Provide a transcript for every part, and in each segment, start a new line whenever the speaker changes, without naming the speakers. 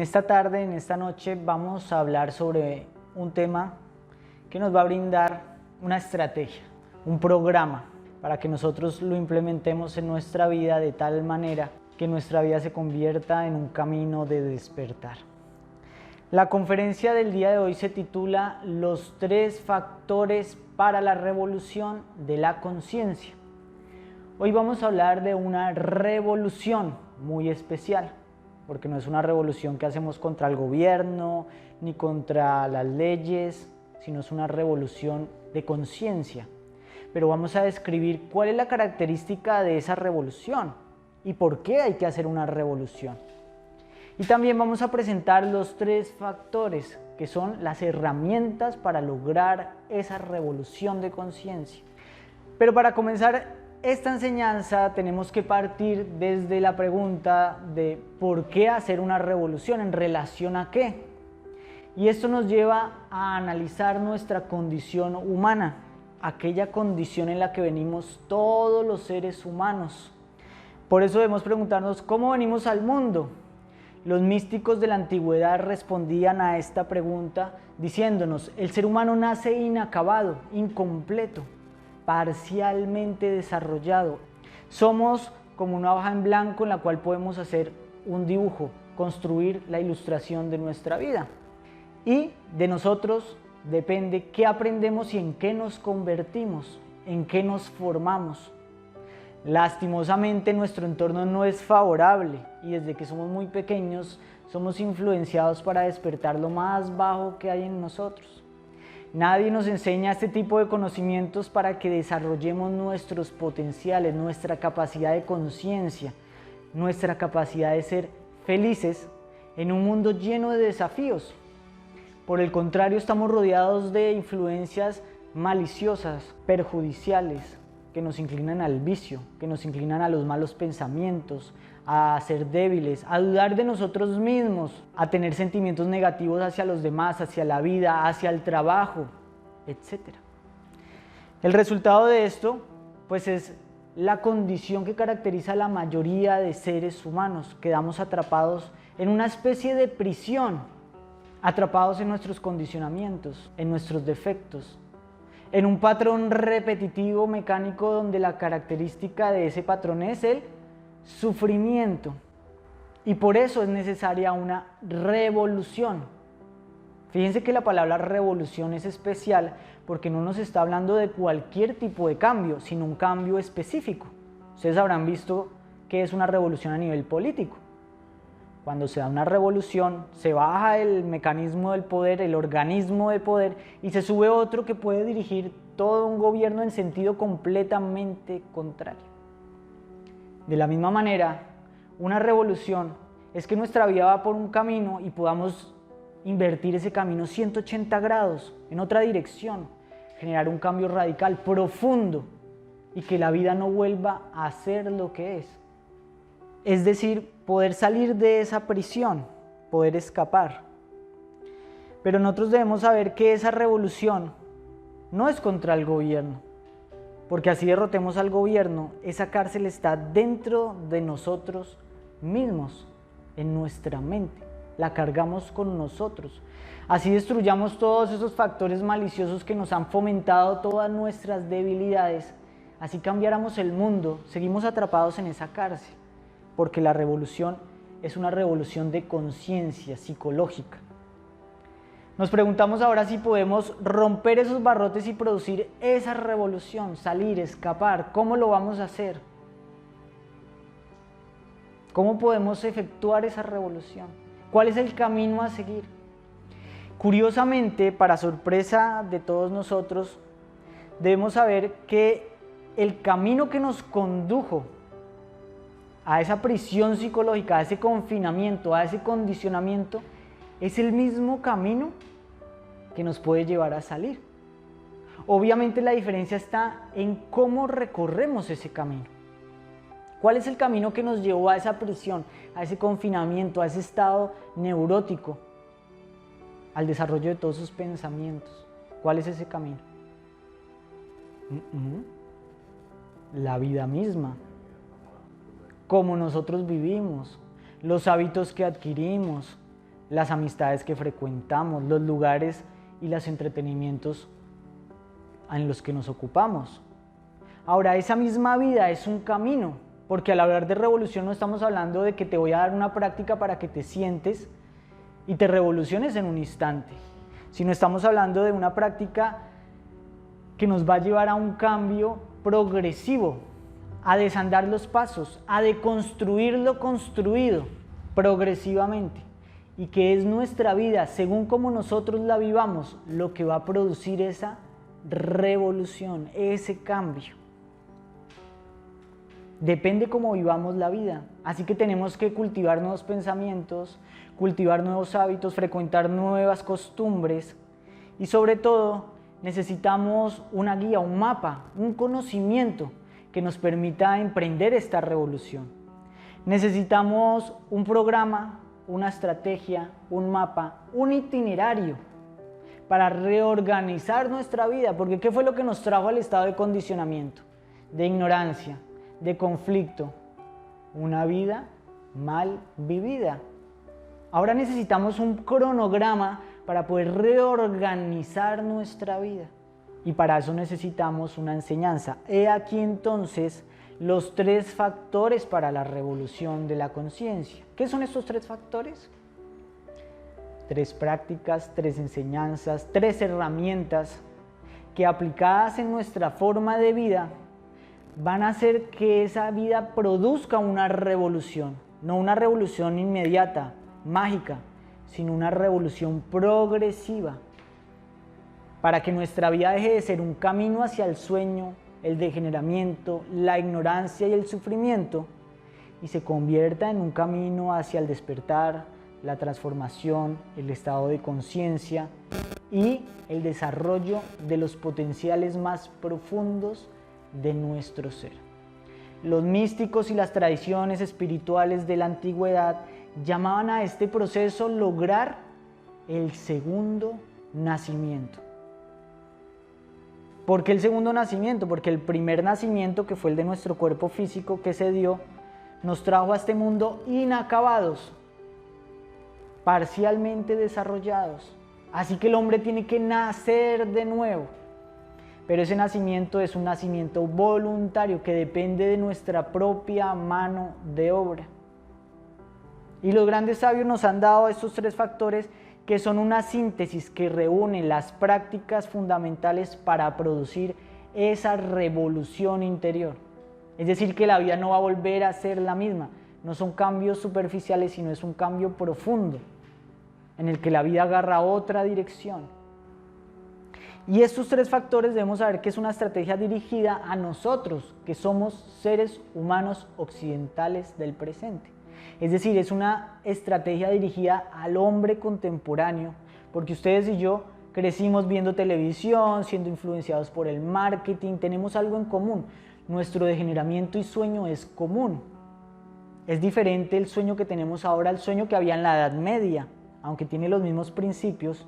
En esta tarde, en esta noche, vamos a hablar sobre un tema que nos va a brindar una estrategia, un programa, para que nosotros lo implementemos en nuestra vida de tal manera que nuestra vida se convierta en un camino de despertar. La conferencia del día de hoy se titula Los 3 factores para la revolución de la conciencia. Hoy vamos a hablar de una revolución muy especial, porque no es una revolución que hacemos contra el gobierno ni contra las leyes, sino es una revolución de conciencia. Pero vamos a describir cuál es la característica de esa revolución y por qué hay que hacer una revolución. Y también vamos a presentar los 3 factores que son las herramientas para lograr esa revolución de conciencia. Pero para comenzar esta enseñanza tenemos que partir desde la pregunta de ¿por qué hacer una revolución? ¿En relación a qué? Y esto nos lleva a analizar nuestra condición humana, aquella condición en la que venimos todos los seres humanos. Por eso debemos preguntarnos ¿cómo venimos al mundo? Los místicos de la antigüedad respondían a esta pregunta diciéndonos: el ser humano nace inacabado, incompleto, parcialmente desarrollado. Somos como una hoja en blanco en la cual podemos hacer un dibujo, construir la ilustración de nuestra vida. Y de nosotros depende qué aprendemos y en qué nos convertimos, en qué nos formamos. Lastimosamente nuestro entorno no es favorable y desde que somos muy pequeños somos influenciados para despertar lo más bajo que hay en nosotros. Nadie nos enseña este tipo de conocimientos para que desarrollemos nuestros potenciales, nuestra capacidad de conciencia, nuestra capacidad de ser felices en un mundo lleno de desafíos. Por el contrario, estamos rodeados de influencias maliciosas, perjudiciales, que nos inclinan al vicio, que nos inclinan a los malos pensamientos, a ser débiles, a dudar de nosotros mismos, a tener sentimientos negativos hacia los demás, hacia la vida, hacia el trabajo, etc. El resultado de esto, pues, es la condición que caracteriza a la mayoría de seres humanos. Quedamos atrapados en una especie de prisión, atrapados en nuestros condicionamientos, en nuestros defectos, en un patrón repetitivo mecánico donde la característica de ese patrón es el sufrimiento. Y por eso es necesaria una revolución. Fíjense que la palabra revolución es especial porque no nos está hablando de cualquier tipo de cambio, sino un cambio específico. Ustedes habrán visto que es una revolución a nivel político. Cuando se da una revolución, se baja el mecanismo del poder, el organismo de poder, y se sube otro que puede dirigir todo un gobierno en sentido completamente contrario. De la misma manera, una revolución es que nuestra vida va por un camino y podamos invertir ese camino 180 grados en otra dirección, generar un cambio radical, profundo, y que la vida no vuelva a ser lo que es. Es decir, poder salir de esa prisión, poder escapar. Pero nosotros debemos saber que esa revolución no es contra el gobierno, porque así derrotemos al gobierno, esa cárcel está dentro de nosotros mismos, en nuestra mente, la cargamos con nosotros. Así destruyamos todos esos factores maliciosos que nos han fomentado todas nuestras debilidades, así cambiáramos el mundo, seguimos atrapados en esa cárcel. Porque la revolución es una revolución de conciencia psicológica. Nos preguntamos ahora si podemos romper esos barrotes y producir esa revolución, salir, escapar. ¿Cómo lo vamos a hacer? ¿Cómo podemos efectuar esa revolución? ¿Cuál es el camino a seguir? Curiosamente, para sorpresa de todos nosotros, debemos saber que el camino que nos condujo a esa prisión psicológica, a ese confinamiento, a ese condicionamiento, es el mismo camino que nos puede llevar a salir. Obviamente la diferencia está en cómo recorremos ese camino. ¿Cuál es el camino que nos llevó a esa prisión, a ese confinamiento, a ese estado neurótico, al desarrollo de todos esos pensamientos? ¿Cuál es ese camino? La vida misma. Cómo nosotros vivimos, los hábitos que adquirimos, las amistades que frecuentamos, los lugares y los entretenimientos en los que nos ocupamos. Ahora, esa misma vida es un camino, porque al hablar de revolución no estamos hablando de que te voy a dar una práctica para que te sientes y te revoluciones en un instante, sino estamos hablando de una práctica que nos va a llevar a un cambio progresivo, a desandar los pasos, a deconstruir lo construido progresivamente, y que es nuestra vida, según como nosotros la vivamos, lo que va a producir esa revolución, ese cambio. Depende cómo vivamos la vida, así que tenemos que cultivar nuevos pensamientos, cultivar nuevos hábitos, frecuentar nuevas costumbres y sobre todo necesitamos una guía, un mapa, un conocimiento que nos permita emprender esta revolución. Necesitamos un programa, una estrategia, un mapa, un itinerario para reorganizar nuestra vida, porque ¿qué fue lo que nos trajo al estado de condicionamiento, de ignorancia, de conflicto? Una vida mal vivida. Ahora necesitamos un cronograma para poder reorganizar nuestra vida y para eso necesitamos una enseñanza. He aquí entonces los 3 factores para la revolución de la conciencia. ¿Qué son estos 3 factores? 3 prácticas, 3 enseñanzas, 3 herramientas que aplicadas en nuestra forma de vida van a hacer que esa vida produzca una revolución, no una revolución inmediata, mágica, sino una revolución progresiva, para que nuestra vida deje de ser un camino hacia el sueño, el degeneramiento, la ignorancia y el sufrimiento, y se convierta en un camino hacia el despertar, la transformación, el estado de conciencia y el desarrollo de los potenciales más profundos de nuestro ser. Los místicos y las tradiciones espirituales de la antigüedad llamaban a este proceso lograr el segundo nacimiento. ¿Por qué el segundo nacimiento? Porque el primer nacimiento, que fue el de nuestro cuerpo físico que se dio, nos trajo a este mundo inacabados, parcialmente desarrollados. Así que el hombre tiene que nacer de nuevo. Pero ese nacimiento es un nacimiento voluntario que depende de nuestra propia mano de obra. Y los grandes sabios nos han dado estos 3 factores que son una síntesis que reúne las prácticas fundamentales para producir esa revolución interior. Es decir, que la vida no va a volver a ser la misma. No son cambios superficiales, sino es un cambio profundo en el que la vida agarra otra dirección. Y estos 3 factores debemos saber que es una estrategia dirigida a nosotros, que somos seres humanos occidentales del presente. Es decir, es una estrategia dirigida al hombre contemporáneo, porque ustedes y yo crecimos viendo televisión, siendo influenciados por el marketing, tenemos algo en común. Nuestro degeneramiento y sueño es común. Es diferente el sueño que tenemos ahora al sueño que había en la Edad Media, aunque tiene los mismos principios.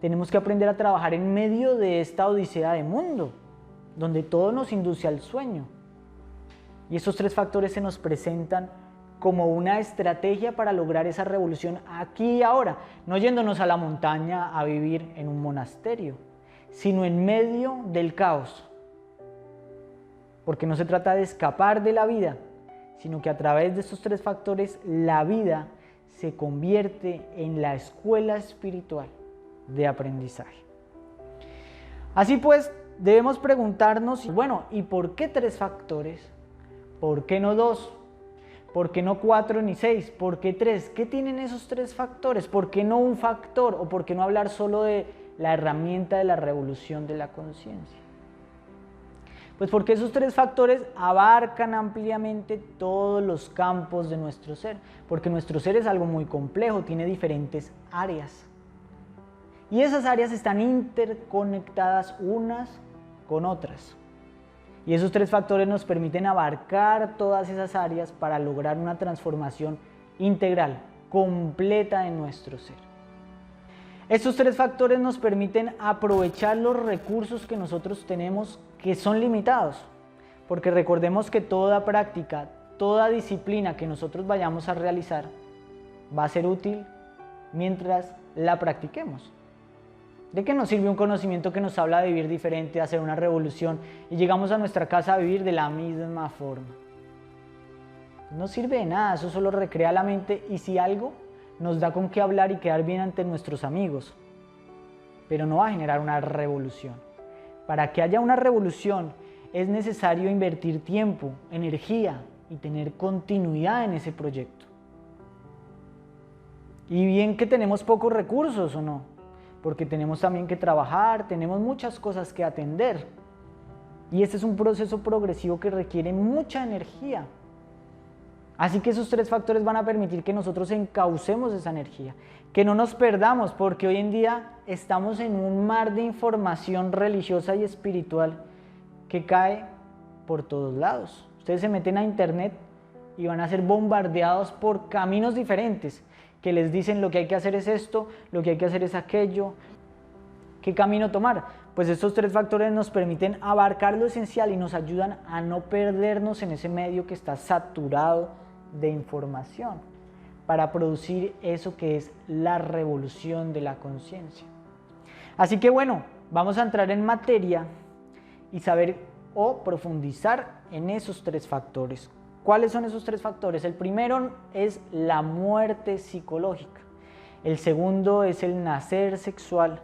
Tenemos que aprender a trabajar en medio de esta odisea de mundo, donde todo nos induce al sueño. Y esos 3 factores se nos presentan como una estrategia para lograr esa revolución aquí y ahora, no yéndonos a la montaña a vivir en un monasterio, sino en medio del caos. Porque no se trata de escapar de la vida, sino que a través de estos 3 factores la vida se convierte en la escuela espiritual de aprendizaje. Así pues, debemos preguntarnos, bueno, ¿y por qué 3 factores? ¿Por qué no 2? ¿Por qué no 4 ni 6? ¿Por qué 3? ¿Qué tienen esos 3 factores? ¿Por qué no un factor? ¿O por qué no hablar solo de la herramienta de la revolución de la conciencia? Pues porque esos 3 factores abarcan ampliamente todos los campos de nuestro ser, porque nuestro ser es algo muy complejo, tiene diferentes áreas. Y esas áreas están interconectadas unas con otras. Y esos 3 factores nos permiten abarcar todas esas áreas para lograr una transformación integral, completa en nuestro ser. Estos 3 factores nos permiten aprovechar los recursos que nosotros tenemos, que son limitados, porque recordemos que toda práctica, toda disciplina que nosotros vayamos a realizar va a ser útil mientras la practiquemos. ¿De qué nos sirve un conocimiento que nos habla de vivir diferente, de hacer una revolución y llegamos a nuestra casa a vivir de la misma forma? No sirve de nada, eso solo recrea la mente y si algo nos da con qué hablar y quedar bien ante nuestros amigos, pero no va a generar una revolución. Para que haya una revolución es necesario invertir tiempo, energía y tener continuidad en ese proyecto. Y bien que tenemos pocos recursos o no, porque tenemos también que trabajar, tenemos muchas cosas que atender. Y este es un proceso progresivo que requiere mucha energía. Así que esos 3 factores van a permitir que nosotros encaucemos esa energía, que no nos perdamos, porque hoy en día estamos en un mar de información religiosa y espiritual que cae por todos lados. Ustedes se meten a internet y van a ser bombardeados por caminos diferentes, que les dicen lo que hay que hacer es esto, lo que hay que hacer es aquello. ¿Qué camino tomar? Pues estos 3 factores nos permiten abarcar lo esencial y nos ayudan a no perdernos en ese medio que está saturado de información para producir eso que es la revolución de la conciencia. Así que bueno, vamos a entrar en materia y saber o profundizar en esos 3 factores. ¿Cuáles son esos 3 factores? El primero es la muerte psicológica, el segundo es el nacer sexual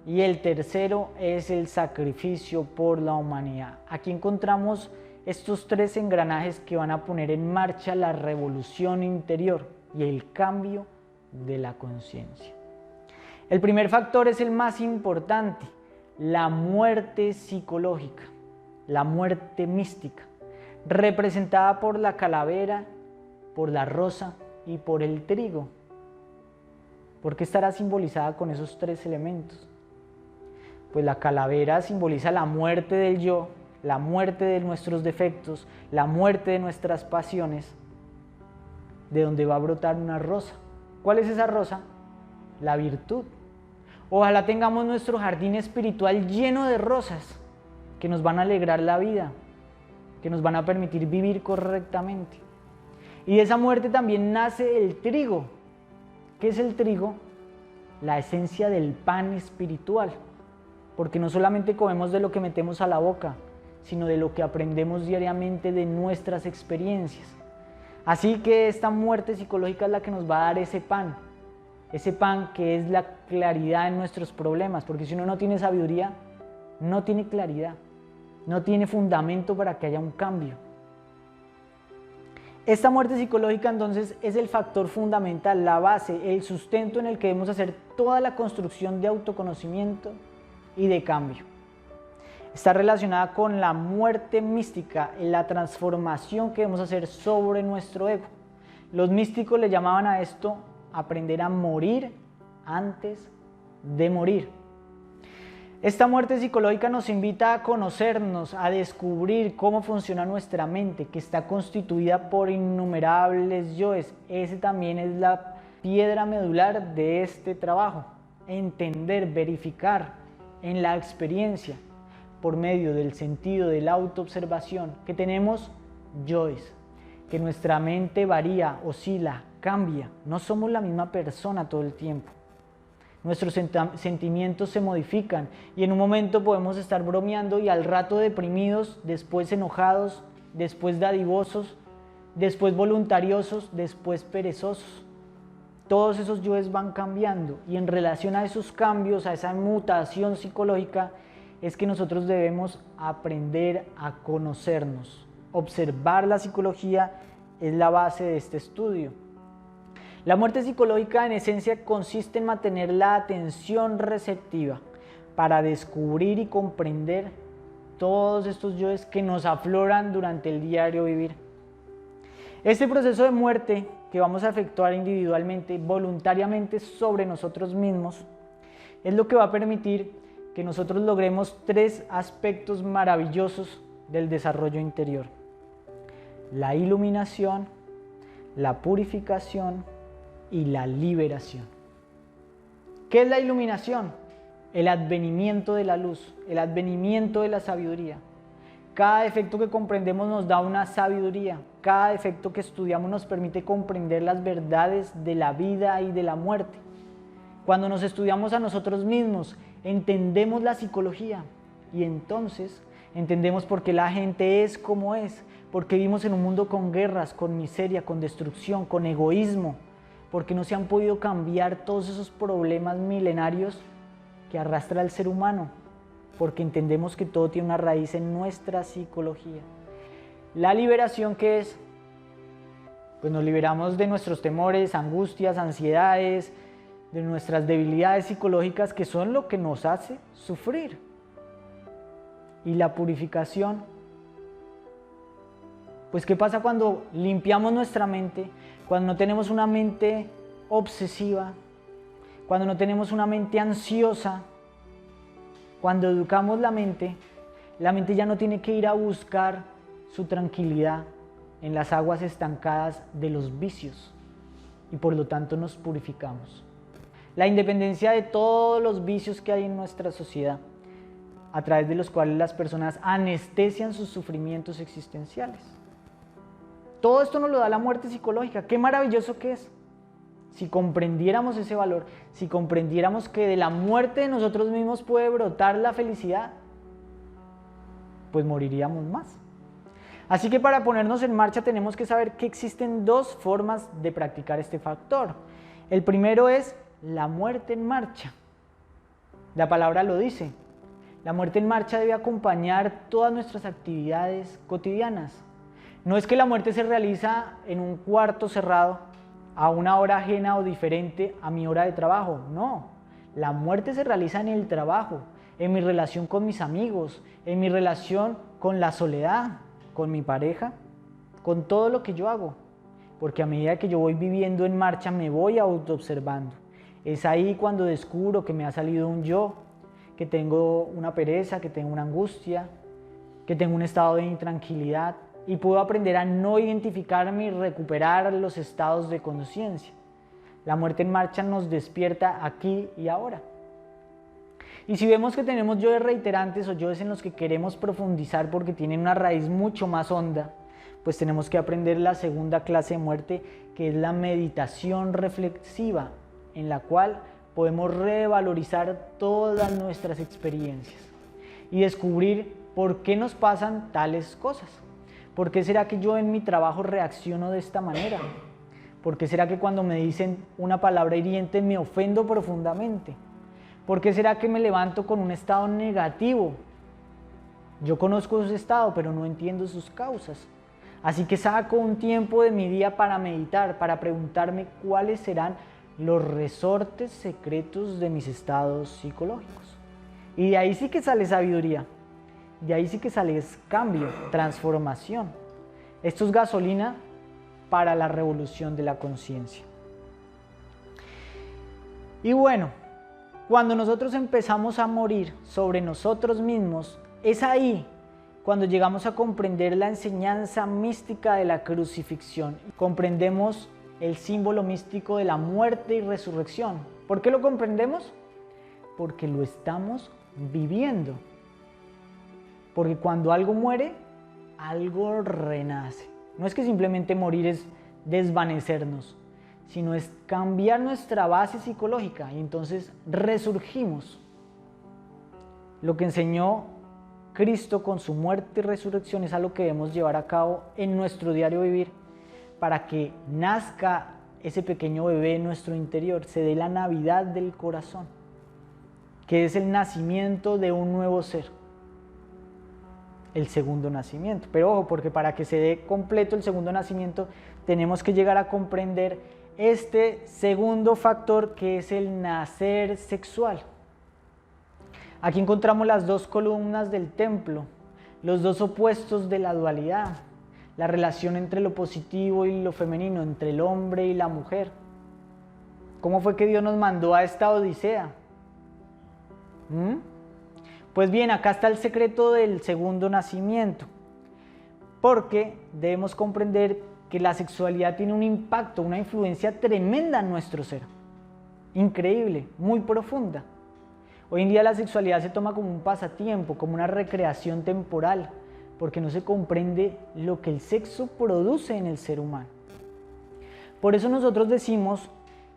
y el tercero es el sacrificio por la humanidad. Aquí encontramos estos 3 engranajes que van a poner en marcha la revolución interior y el cambio de la conciencia. El primer factor es el más importante, la muerte psicológica, la muerte mística, representada por la calavera, por la rosa y por el trigo. ¿Por qué estará simbolizada con esos 3 elementos? Pues la calavera simboliza la muerte del yo, la muerte de nuestros defectos, la muerte de nuestras pasiones, de donde va a brotar una rosa. ¿Cuál es esa rosa? La virtud. Ojalá tengamos nuestro jardín espiritual lleno de rosas que nos van a alegrar la vida, que nos van a permitir vivir correctamente. Y de esa muerte también nace el trigo. ¿Qué es el trigo? La esencia del pan espiritual, porque no solamente comemos de lo que metemos a la boca, sino de lo que aprendemos diariamente de nuestras experiencias. Así que esta muerte psicológica es la que nos va a dar ese pan que es la claridad en nuestros problemas, porque si uno no tiene sabiduría, no tiene claridad, no tiene fundamento para que haya un cambio. Esta muerte psicológica entonces es el factor fundamental, la base, el sustento en el que debemos hacer toda la construcción de autoconocimiento y de cambio. Está relacionada con la muerte mística, la transformación que debemos hacer sobre nuestro ego. Los místicos le llamaban a esto aprender a morir antes de morir. Esta muerte psicológica nos invita a conocernos, a descubrir cómo funciona nuestra mente, que está constituida por innumerables yoes. Ese también es la piedra medular de este trabajo. Entender, verificar en la experiencia, por medio del sentido de la autoobservación, que tenemos yoes, que nuestra mente varía, oscila, cambia. No somos la misma persona todo el tiempo. Nuestros sentimientos se modifican y en un momento podemos estar bromeando y al rato deprimidos, después enojados, después dadivosos, después voluntariosos, después perezosos. Todos esos yoes van cambiando y en relación a esos cambios, a esa mutación psicológica, es que nosotros debemos aprender a conocernos. Observar la psicología es la base de este estudio. La muerte psicológica en esencia consiste en mantener la atención receptiva para descubrir y comprender todos estos yoes que nos afloran durante el diario vivir. Este proceso de muerte que vamos a efectuar individualmente, voluntariamente sobre nosotros mismos, es lo que va a permitir que nosotros logremos 3 aspectos maravillosos del desarrollo interior: la iluminación, la purificación y la liberación. ¿Qué es la iluminación? El advenimiento de la luz, el advenimiento de la sabiduría. Cada defecto que comprendemos nos da una sabiduría. Cada defecto que estudiamos nos permite comprender las verdades de la vida y de la muerte. Cuando nos estudiamos a nosotros mismos, entendemos la psicología y entonces entendemos por qué la gente es como es, porque vivimos en un mundo con guerras, con miseria, con destrucción, con egoísmo, porque no se han podido cambiar todos esos problemas milenarios que arrastra el ser humano, porque entendemos que todo tiene una raíz en nuestra psicología. La liberación, ¿qué es? Pues nos liberamos de nuestros temores, angustias, ansiedades, de nuestras debilidades psicológicas que son lo que nos hace sufrir. Y la purificación, pues ¿qué pasa cuando limpiamos nuestra mente? Cuando no tenemos una mente obsesiva, cuando no tenemos una mente ansiosa, cuando educamos la mente ya no tiene que ir a buscar su tranquilidad en las aguas estancadas de los vicios y por lo tanto nos purificamos. La independencia de todos los vicios que hay en nuestra sociedad, a través de los cuales las personas anestesian sus sufrimientos existenciales. Todo esto nos lo da la muerte psicológica. ¡Qué maravilloso que es! Si comprendiéramos ese valor, si comprendiéramos que de la muerte de nosotros mismos puede brotar la felicidad, pues moriríamos más. Así que para ponernos en marcha tenemos que saber que existen dos formas de practicar este factor. El primero es la muerte en marcha. La palabra lo dice. La muerte en marcha debe acompañar todas nuestras actividades cotidianas. No es que la muerte se realiza en un cuarto cerrado, a una hora ajena o diferente a mi hora de trabajo. No, la muerte se realiza en el trabajo, en mi relación con mis amigos, en mi relación con la soledad, con mi pareja, con todo lo que yo hago. Porque a medida que yo voy viviendo en marcha me voy autoobservando. Es ahí cuando descubro que me ha salido un yo, que tengo una pereza, que tengo una angustia, que tengo un estado de intranquilidad y puedo aprender a no identificarme y recuperar los estados de conciencia. La muerte en marcha nos despierta aquí y ahora. Y si vemos que tenemos yoes reiterantes o yoes en los que queremos profundizar porque tienen una raíz mucho más honda, pues tenemos que aprender la segunda clase de muerte, que es la meditación reflexiva, en la cual podemos revalorizar todas nuestras experiencias y descubrir por qué nos pasan tales cosas. ¿Por qué será que yo en mi trabajo reacciono de esta manera? ¿Por qué será que cuando me dicen una palabra hiriente me ofendo profundamente? ¿Por qué será que me levanto con un estado negativo? Yo conozco ese estado, pero no entiendo sus causas. Así que saco un tiempo de mi día para meditar, para preguntarme cuáles serán los resortes secretos de mis estados psicológicos. Y de ahí sí que sale sabiduría. De ahí sí que sale cambio, transformación. Esto es gasolina para la revolución de la conciencia. Y bueno, cuando nosotros empezamos a morir sobre nosotros mismos, es ahí cuando llegamos a comprender la enseñanza mística de la crucifixión. Comprendemos el símbolo místico de la muerte y resurrección. ¿Por qué lo comprendemos? Porque lo estamos viviendo. Porque cuando algo muere, algo renace. No es que simplemente morir es desvanecernos, sino es cambiar nuestra base psicológica y entonces resurgimos. Lo que enseñó Cristo con su muerte y resurrección es algo que debemos llevar a cabo en nuestro diario vivir para que nazca ese pequeño bebé en nuestro interior, se dé la Navidad del corazón, que es el nacimiento de un nuevo ser. El segundo nacimiento. Pero ojo, porque para que se dé completo el segundo nacimiento tenemos que llegar a comprender este segundo factor, que es el nacer sexual. Aquí encontramos las dos columnas del templo, los dos opuestos de la dualidad, la relación entre lo positivo y lo femenino, entre el hombre y la mujer. ¿Cómo fue que Dios nos mandó a esta odisea? Pues bien, acá está el secreto del segundo nacimiento, porque debemos comprender que la sexualidad tiene un impacto, una influencia tremenda en nuestro ser, increíble, muy profunda. Hoy en día la sexualidad se toma como un pasatiempo, como una recreación temporal, porque no se comprende lo que el sexo produce en el ser humano. Por eso nosotros decimos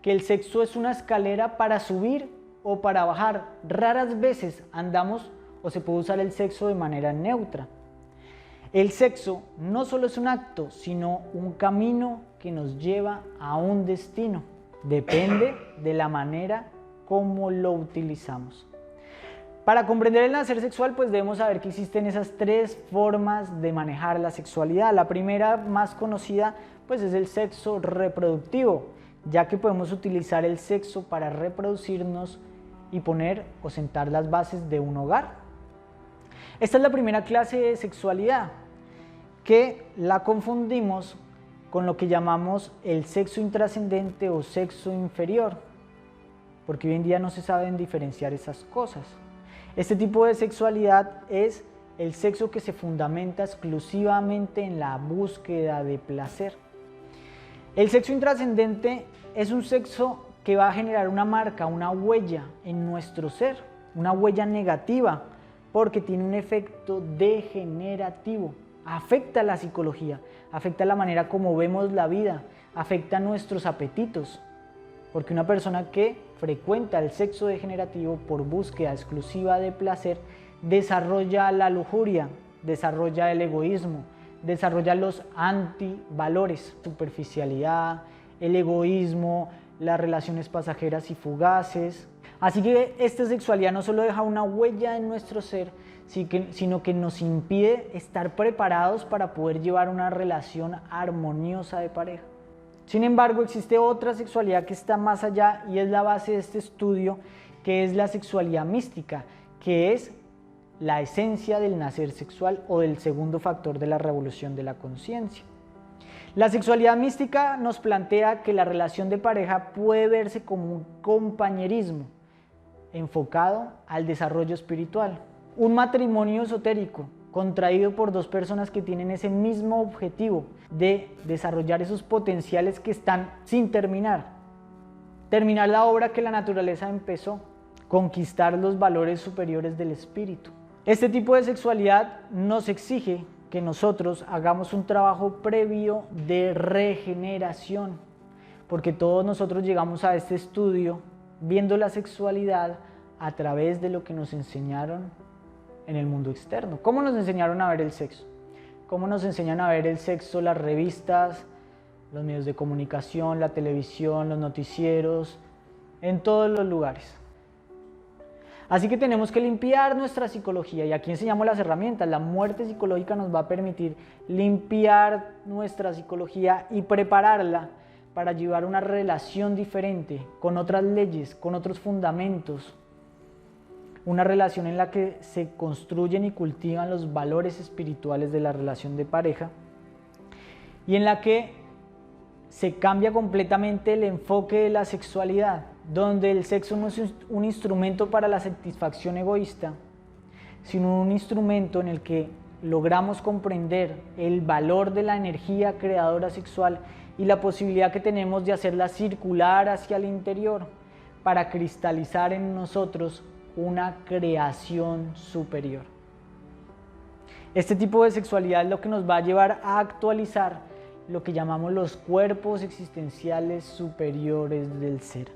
que el sexo es una escalera para subir o para bajar. Raras veces andamos o se puede usar el sexo de manera neutra. El sexo no solo es un acto, sino un camino que nos lleva a un destino. Depende de la manera como lo utilizamos. Para comprender el nacer sexual, pues debemos saber que existen esas tres formas de manejar la sexualidad. La primera, más conocida, pues es el sexo reproductivo, ya que podemos utilizar el sexo para reproducirnos y poner o sentar las bases de un hogar. Esta es la primera clase de sexualidad, que la confundimos con lo que llamamos el sexo intrascendente o sexo inferior, porque hoy en día no se saben diferenciar esas cosas. Este tipo de sexualidad es el sexo que se fundamenta exclusivamente en la búsqueda de placer. El sexo intrascendente es un sexo que va a generar una marca, una huella en nuestro ser, una huella negativa, porque tiene un efecto degenerativo. Afecta la psicología, afecta la manera como vemos la vida, afecta nuestros apetitos, porque una persona que frecuenta el sexo degenerativo por búsqueda exclusiva de placer desarrolla la lujuria, desarrolla el egoísmo, desarrolla los antivalores, superficialidad, el egoísmo, las relaciones pasajeras y fugaces. Así que esta sexualidad no solo deja una huella en nuestro ser, sino que nos impide estar preparados para poder llevar una relación armoniosa de pareja. Sin embargo, existe otra sexualidad que está más allá y es la base de este estudio, que es la sexualidad mística, que es la esencia del nacer sexual o del segundo factor de la revolución de la conciencia. La sexualidad mística nos plantea que la relación de pareja puede verse como un compañerismo enfocado al desarrollo espiritual. Un matrimonio esotérico contraído por dos personas que tienen ese mismo objetivo de desarrollar esos potenciales que están sin terminar la obra que la naturaleza empezó, conquistar los valores superiores del espíritu. Este tipo de sexualidad nos exige que nosotros hagamos un trabajo previo de regeneración, porque todos nosotros llegamos a este estudio viendo la sexualidad a través de lo que nos enseñaron en el mundo externo. ¿Cómo nos enseñaron a ver el sexo? ¿Cómo nos enseñan a ver el sexo las revistas, los medios de comunicación, la televisión, los noticieros, en todos los lugares? Así que tenemos que limpiar nuestra psicología y aquí enseñamos las herramientas. La muerte psicológica nos va a permitir limpiar nuestra psicología y prepararla para llevar una relación diferente, con otras leyes, con otros fundamentos. Una relación en la que se construyen y cultivan los valores espirituales de la relación de pareja y en la que se cambia completamente el enfoque de la sexualidad, donde el sexo no es un instrumento para la satisfacción egoísta, sino un instrumento en el que logramos comprender el valor de la energía creadora sexual y la posibilidad que tenemos de hacerla circular hacia el interior para cristalizar en nosotros una creación superior. Este tipo de sexualidad es lo que nos va a llevar a actualizar lo que llamamos los cuerpos existenciales superiores del ser,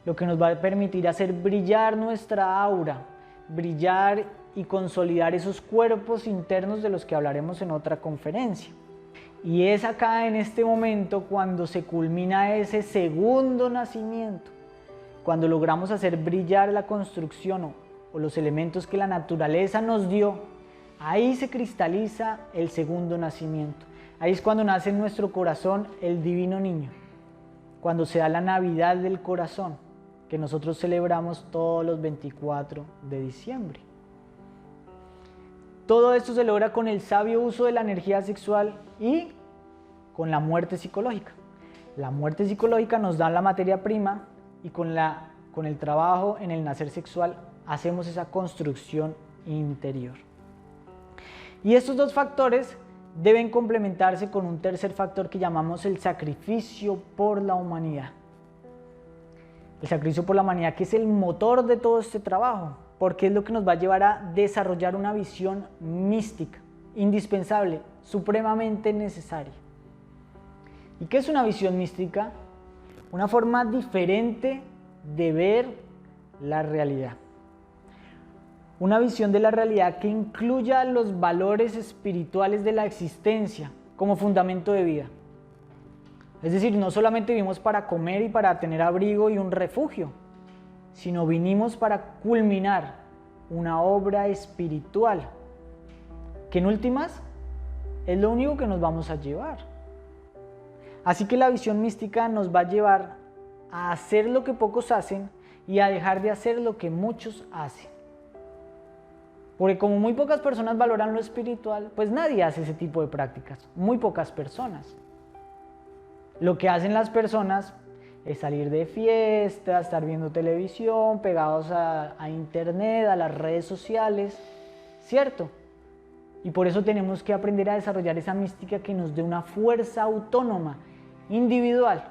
lo que nos va a permitir hacer brillar nuestra aura, brillar y consolidar esos cuerpos internos de los que hablaremos en otra conferencia. Y es acá en este momento cuando se culmina ese segundo nacimiento, cuando logramos hacer brillar la construcción o los elementos que la naturaleza nos dio. Ahí se cristaliza el segundo nacimiento. Ahí es cuando nace en nuestro corazón el divino niño, cuando se da la Navidad del corazón, que nosotros celebramos todos los 24 de diciembre. Todo esto se logra con el sabio uso de la energía sexual y con la muerte psicológica. La muerte psicológica nos da la materia prima y con el trabajo en el nacer sexual hacemos esa construcción interior. Y estos dos factores deben complementarse con un tercer factor que llamamos el sacrificio por la humanidad. El sacrificio por la humanidad, que es el motor de todo este trabajo, porque es lo que nos va a llevar a desarrollar una visión mística, indispensable, supremamente necesaria. ¿Y qué es una visión mística? una forma diferente de ver la realidad. Una visión de la realidad que incluya los valores espirituales de la existencia como fundamento de vida. Es decir, no solamente vivimos para comer y para tener abrigo y un refugio, sino vinimos para culminar una obra espiritual, que en últimas es lo único que nos vamos a llevar. Así que la visión mística nos va a llevar a hacer lo que pocos hacen y a dejar de hacer lo que muchos hacen. Porque como muy pocas personas valoran lo espiritual, pues nadie hace ese tipo de prácticas, muy pocas personas. Lo que hacen las personas es salir de fiesta, estar viendo televisión, pegados a internet, a las redes sociales, ¿cierto? Y por eso tenemos que aprender a desarrollar esa mística que nos dé una fuerza autónoma, individual,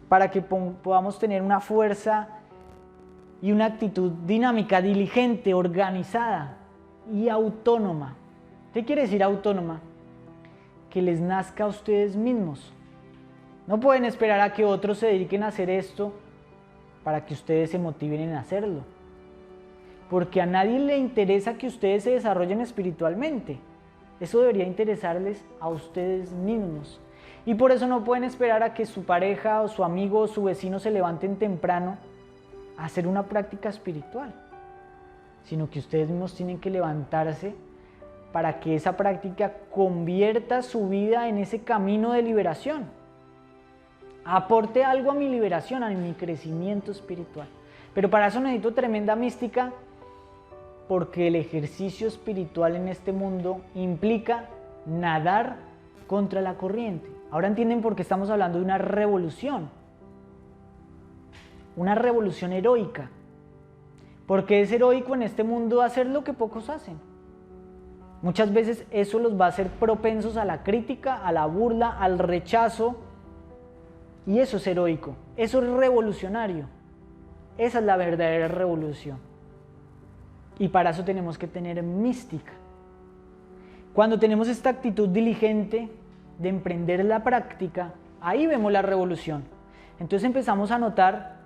para que podamos tener una fuerza y una actitud dinámica, diligente, organizada y autónoma. ¿Qué quiere decir autónoma? Que les nazca a ustedes mismos. No pueden esperar a que otros se dediquen a hacer esto para que ustedes se motiven en hacerlo. Porque a nadie le interesa que ustedes se desarrollen espiritualmente. Eso debería interesarles a ustedes mismos. Y por eso no pueden esperar a que su pareja o su amigo o su vecino se levanten temprano a hacer una práctica espiritual, sino que ustedes mismos tienen que levantarse para que esa práctica convierta su vida en ese camino de liberación. Aporte algo a mi liberación, a mi crecimiento espiritual. Pero para eso necesito tremenda mística, porque el ejercicio espiritual en este mundo implica nadar contra la corriente. Ahora entienden por qué estamos hablando de una revolución heroica. Porque es heroico en este mundo hacer lo que pocos hacen. Muchas veces eso los va a hacer propensos a la crítica, a la burla, al rechazo. Y eso es heroico, eso es revolucionario. Esa es la verdadera revolución. Y para eso tenemos que tener mística. Cuando tenemos esta actitud diligente de emprender la práctica, ahí vemos la revolución. Entonces empezamos a notar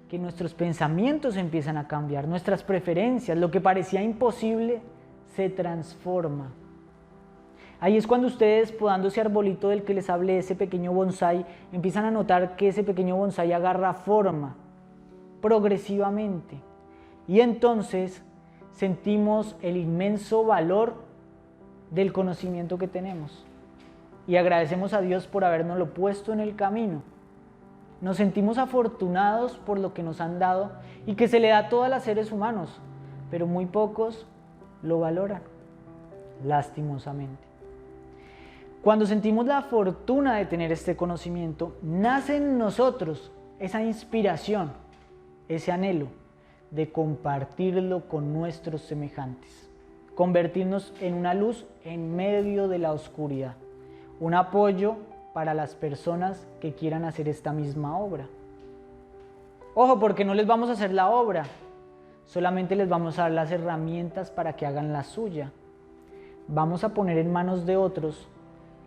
que nuestros pensamientos empiezan a cambiar, nuestras preferencias, lo que parecía imposible se transforma. Ahí es cuando ustedes, podando ese arbolito del que les hablé, ese pequeño bonsái, empiezan a notar que ese pequeño bonsái agarra forma progresivamente. Y entonces sentimos el inmenso valor del conocimiento que tenemos. Y agradecemos a Dios por habernoslo puesto en el camino. Nos sentimos afortunados por lo que nos han dado y que se le da a todos los seres humanos, pero muy pocos lo valoran, lastimosamente. Cuando sentimos la fortuna de tener este conocimiento, nace en nosotros esa inspiración, ese anhelo de compartirlo con nuestros semejantes, convertirnos en una luz en medio de la oscuridad, un apoyo para las personas que quieran hacer esta misma obra. Ojo, porque no les vamos a hacer la obra, solamente les vamos a dar las herramientas para que hagan la suya. Vamos a poner en manos de otros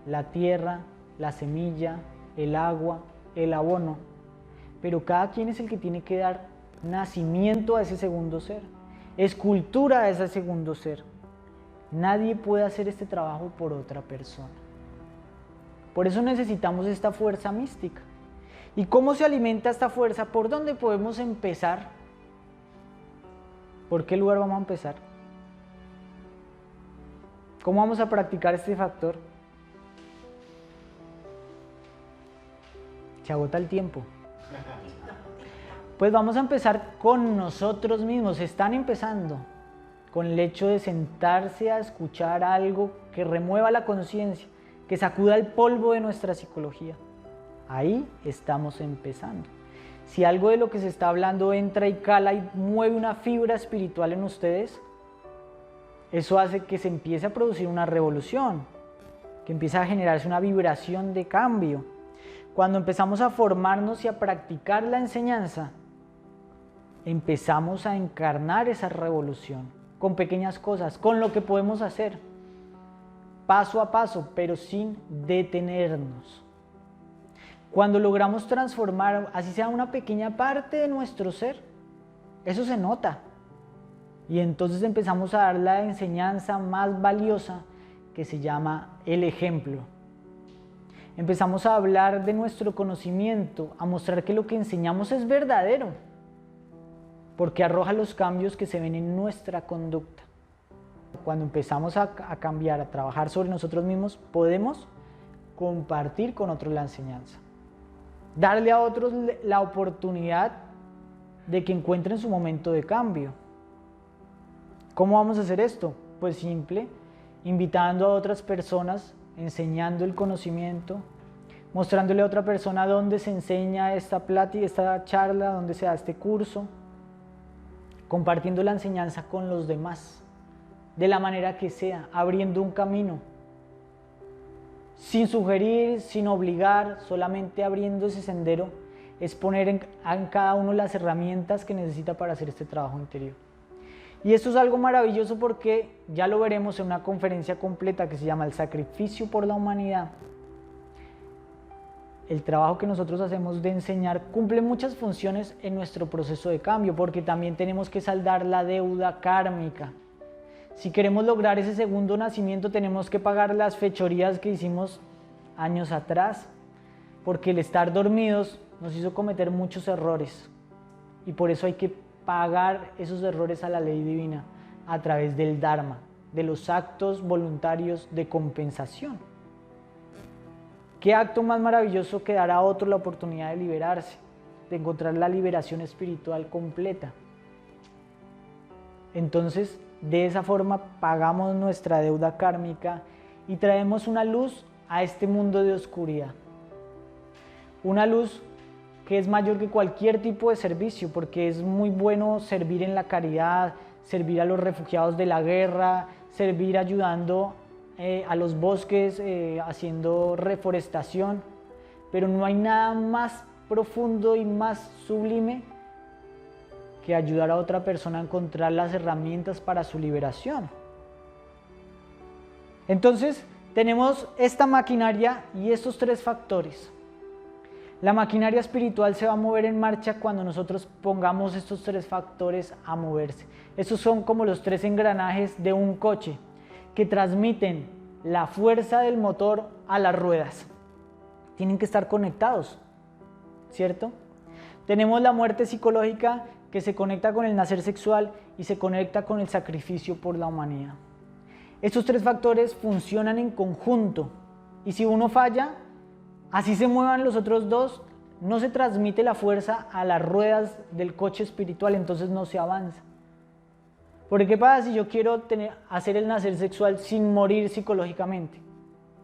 la tierra, la semilla, el agua, el abono, pero cada quien es el que tiene que dar nacimiento a ese segundo ser, escultura a ese segundo ser. Nadie puede hacer este trabajo por otra persona. Por eso necesitamos esta fuerza mística. ¿Y cómo se alimenta esta fuerza? ¿Por dónde podemos empezar? ¿Por qué lugar vamos a empezar? ¿Cómo vamos a practicar este factor? Se agota el tiempo. Pues vamos a empezar con nosotros mismos. Están empezando con el hecho de sentarse a escuchar algo que remueva la conciencia, que sacuda el polvo de nuestra psicología. Ahí estamos empezando. Si algo de lo que se está hablando entra y cala y mueve una fibra espiritual en ustedes, eso hace que se empiece a producir una revolución, que empiece a generarse una vibración de cambio. Cuando empezamos a formarnos y a practicar la enseñanza, empezamos a encarnar esa revolución con pequeñas cosas, con lo que podemos hacer, paso a paso, pero sin detenernos. Cuando logramos transformar, así sea una pequeña parte de nuestro ser, eso se nota. Y entonces empezamos a dar la enseñanza más valiosa que se llama el ejemplo. Empezamos a hablar de nuestro conocimiento, a mostrar que lo que enseñamos es verdadero, porque arroja los cambios que se ven en nuestra conducta. Cuando empezamos a cambiar, a trabajar sobre nosotros mismos, podemos compartir con otros la enseñanza. Darle a otros la oportunidad de que encuentren su momento de cambio. ¿Cómo vamos a hacer esto? Pues simple, invitando a otras personas, enseñando el conocimiento, mostrándole a otra persona dónde se enseña esta plática, esta charla, dónde se da este curso, compartiendo la enseñanza con los demás, de la manera que sea, abriendo un camino, sin sugerir, sin obligar, solamente abriendo ese sendero, es poner en cada uno las herramientas que necesita para hacer este trabajo interior. Y esto es algo maravilloso porque ya lo veremos en una conferencia completa que se llama El sacrificio por la humanidad. El trabajo que nosotros hacemos de enseñar cumple muchas funciones en nuestro proceso de cambio, porque también tenemos que saldar la deuda kármica. Si queremos lograr ese segundo nacimiento, tenemos que pagar las fechorías que hicimos años atrás, porque el estar dormidos nos hizo cometer muchos errores y por eso hay que pagar esos errores a la ley divina a través del Dharma, de los actos voluntarios de compensación. ¿Qué acto más maravilloso que dar a otro la oportunidad de liberarse, de encontrar la liberación espiritual completa? Entonces, de esa forma pagamos nuestra deuda kármica y traemos una luz a este mundo de oscuridad. Una luz que es mayor que cualquier tipo de servicio, porque es muy bueno servir en la caridad, servir a los refugiados de la guerra, servir ayudando a los bosques, haciendo reforestación, pero no hay nada más profundo y más sublime que ayudar a otra persona a encontrar las herramientas para su liberación. Entonces, tenemos esta maquinaria y estos tres factores. La maquinaria espiritual se va a mover en marcha cuando nosotros pongamos estos tres factores a moverse. Estos son como los tres engranajes de un coche que transmiten la fuerza del motor a las ruedas. Tienen que estar conectados, ¿cierto? Tenemos la muerte psicológica que se conecta con el nacer sexual y se conecta con el sacrificio por la humanidad. Estos tres factores funcionan en conjunto y si uno falla, así se muevan los otros dos, no se transmite la fuerza a las ruedas del coche espiritual, entonces no se avanza. Porque ¿qué pasa si yo quiero hacer el nacer sexual sin morir psicológicamente?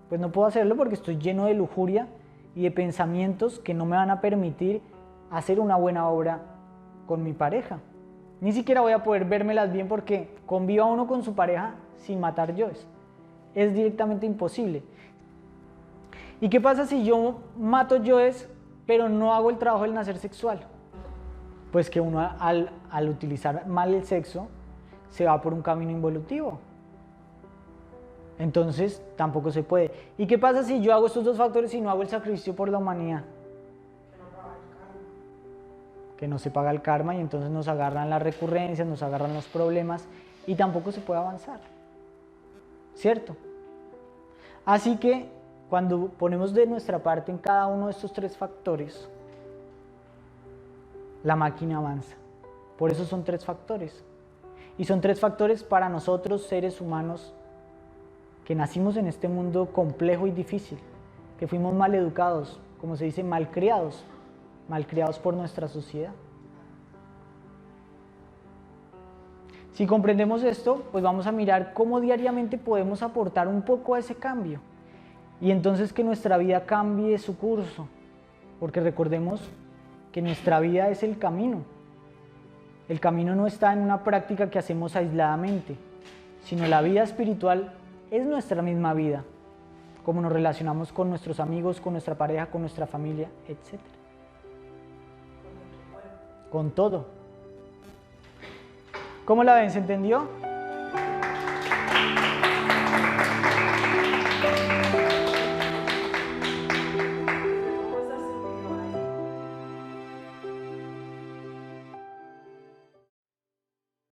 Pues no puedo hacerlo porque estoy lleno de lujuria y de pensamientos que no me van a permitir hacer una buena obra con mi pareja. Ni siquiera voy a poder vérmelas bien porque conviva uno con su pareja sin matar yoes. Es directamente imposible. ¿Y qué pasa si yo mato yoes pero no hago el trabajo del nacer sexual? Pues que uno al utilizar mal el sexo se va por un camino involutivo. Entonces tampoco se puede. ¿Y qué pasa si yo hago estos dos factores y no hago el sacrificio por la humanidad? Que no se paga el karma y entonces nos agarran las recurrencias, nos agarran los problemas y tampoco se puede avanzar, ¿cierto? Así que cuando ponemos de nuestra parte en cada uno de estos tres factores, la máquina avanza. Por eso son tres factores. Y son tres factores para nosotros, seres humanos, que nacimos en este mundo complejo y difícil, que fuimos mal educados, como se dice, malcriados por nuestra sociedad. Si comprendemos esto, pues vamos a mirar cómo diariamente podemos aportar un poco a ese cambio y entonces que nuestra vida cambie su curso, porque recordemos que nuestra vida es el camino. El camino no está en una práctica que hacemos aisladamente, sino la vida espiritual es nuestra misma vida, cómo nos relacionamos con nuestros amigos, con nuestra pareja, con nuestra familia, etc. Con todo. ¿Cómo la ven? ¿Se entendió?